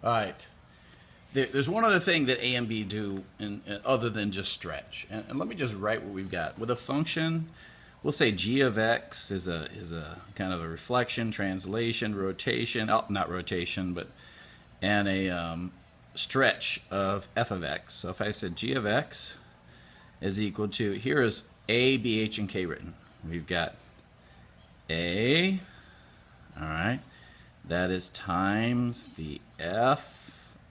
All right. There's one other thing that A and B do other than just stretch. And let me just write what we've got. With a function, we'll say g of x is a kind of a reflection, translation, rotation, not rotation, but and a stretch of f of x. So if I said g of x is equal to, here is a, b, h, and k written. We've got a, all right, that is times the f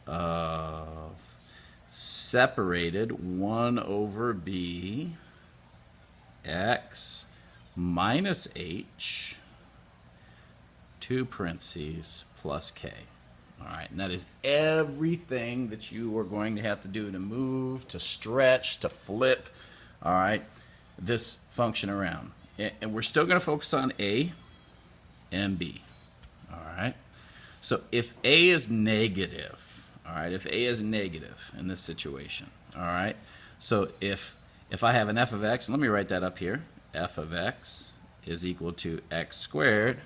of separated 1 over b x minus h 2 parentheses plus k. All right, and that is everything that you are going to have to do to move, to stretch, to flip, all right, this function around. And we're still going to focus on a and b, all right? So if a is negative, all right, if a is negative in this situation, all right, so if I have an f of x, let me write that up here, f of x is equal to x squared,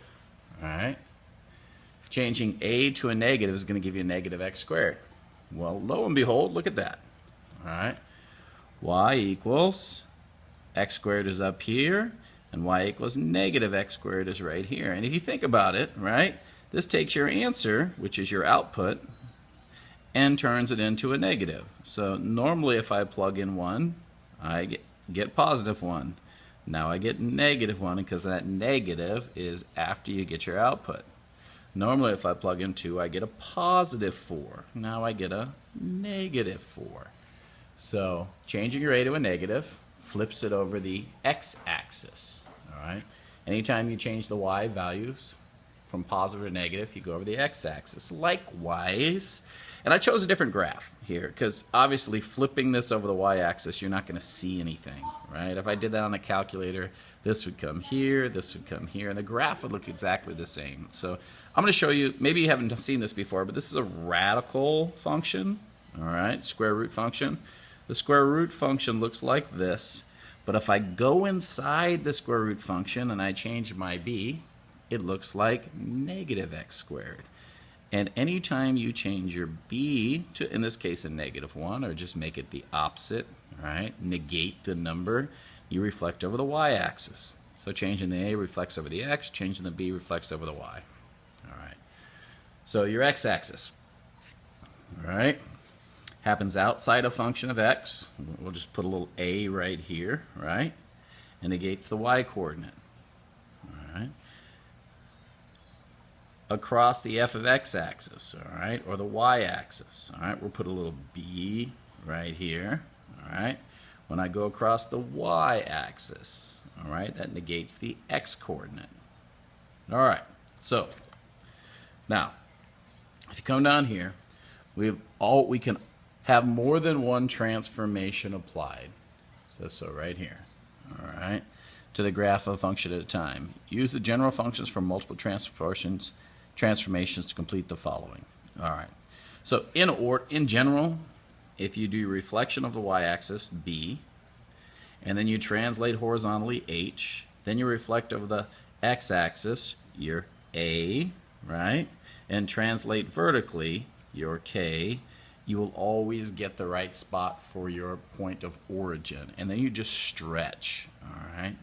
all right, changing a to a negative is going to give you a negative x squared. Well, lo and behold, look at that, all right, y equals x squared is up here, and y equals negative x squared is right here. And if you think about it, right, this takes your answer, which is your output, and turns it into a negative. So normally if I plug in 1, I get positive 1. Now I get negative 1 because that negative is after you get your output. Normally if I plug in 2, I get a positive 4. Now I get a negative 4. So changing your a to a negative flips it over the x-axis. All right. Anytime you change the y values from positive to negative, you go over the x-axis. Likewise, and I chose a different graph here because obviously flipping this over the y-axis, you're not going to see anything, right? If I did that on a calculator, this would come here, this would come here, and the graph would look exactly the same. So I'm going to show you, maybe you haven't seen this before, but this is a radical function, all right, square root function. The square root function looks like this, but if I go inside the square root function and I change my b, it looks like negative x squared. And anytime you change your b to, in this case, a negative 1, or just make it the opposite, right, negate the number, you reflect over the y-axis. So changing the a reflects over the x, changing the b reflects over the y. All right. So your x-axis, all right, happens outside a function of x. We'll just put a little a right here, right, and negates the y-coordinate. All right. Across the f of x axis, all right, or the y axis, all right, we'll put a little b right here, all right. When I go across the y axis, all right, that negates the x coordinate. All right, so now if you come down here, we can have more than one transformation applied. So right here, all right, to the graph of a function at a time. Use the general functions for multiple transformations to complete the following. All right. So in general, if you do reflection of the y-axis, b, and then you translate horizontally, h, then you reflect over the x-axis, your a, right, and translate vertically, your k, you will always get the right spot for your point of origin. And then you just stretch, all right?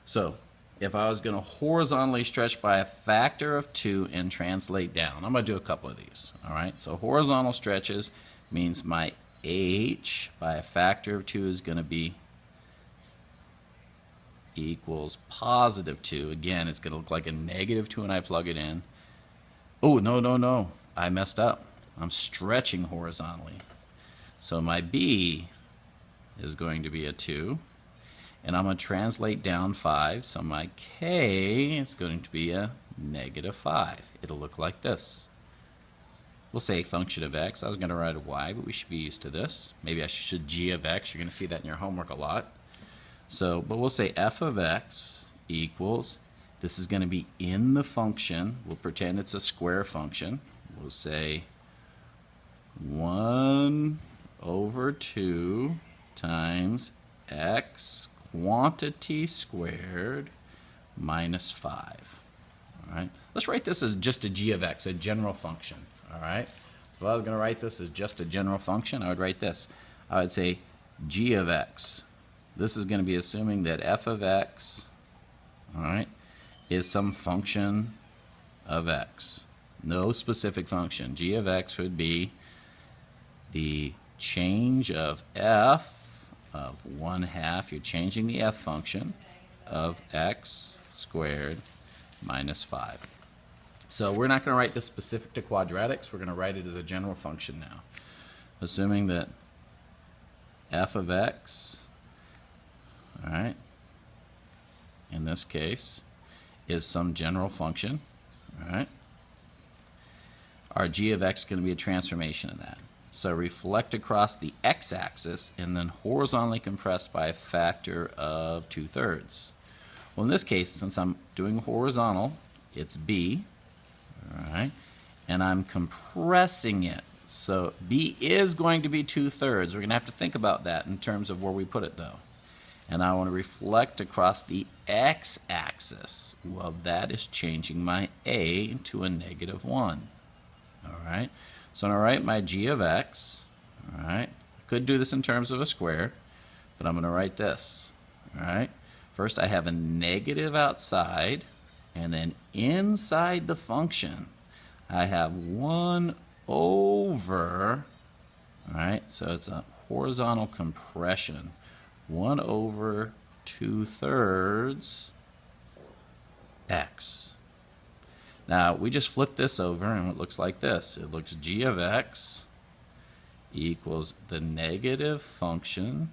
So if I was going to horizontally stretch by a factor of 2 and translate down, I'm going to do a couple of these, all right? So horizontal stretches means my h by a factor of 2 is going to be equals positive 2. Again, it's going to look like a negative 2 when I plug it in. Oh, no. I messed up. I'm stretching horizontally. So my b is going to be a 2. And I'm going to translate down 5, so my k is going to be a negative 5. It'll look like this. We'll say function of x. I was going to write a y, but we should be used to this. Maybe I should g of x. You're going to see that in your homework a lot. So, but we'll say f of x equals, this is going to be in the function. We'll pretend it's a square function. We'll say 1 over 2 times x quantity squared minus 5. All right. Let's write this as just a g of x, a general function. All right. So if I was going to write this as just a general function, I would write this. I would say g of x. This is going to be assuming that f of x, all right, is some function of x. No specific function. G of x would be the change of f of 1/2. You're changing the f function of x squared minus 5. So we're not going to write this specific to quadratics. We're going to write it as a general function now. Assuming that f of x, all right, in this case, is some general function, all right, our g of x is going to be a transformation of that. So reflect across the x-axis and then horizontally compress by a factor of 2/3. Well, in this case, since I'm doing horizontal, it's b, all right, and I'm compressing it. So b is going to be 2/3. We're going to have to think about that in terms of where we put it, though. And I want to reflect across the x-axis. Well, that is changing my a to a -1. All right, so I'm going to write my g of x. All right, could do this in terms of a square, but I'm going to write this. All right, first I have a negative outside, and then inside the function I have 1 over, all right, so it's a horizontal compression, 1 over 2/3 x. Now, we just flip this over and it looks like this. It looks g of x equals the negative function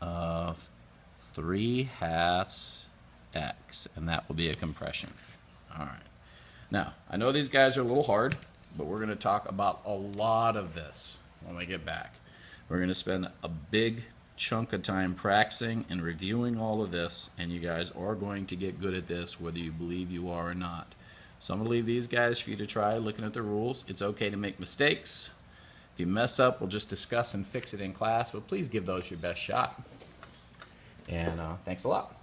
of 3/2 x, and that will be a compression. All right. Now, I know these guys are a little hard, but we're going to talk about a lot of this when we get back. We're going to spend a big chunk of time practicing and reviewing all of this, and you guys are going to get good at this whether you believe you are or not. So I'm going to leave these guys for you to try looking at the rules. It's okay to make mistakes. If you mess up, we'll just discuss and fix it in class, but please give those your best shot. And thanks a lot.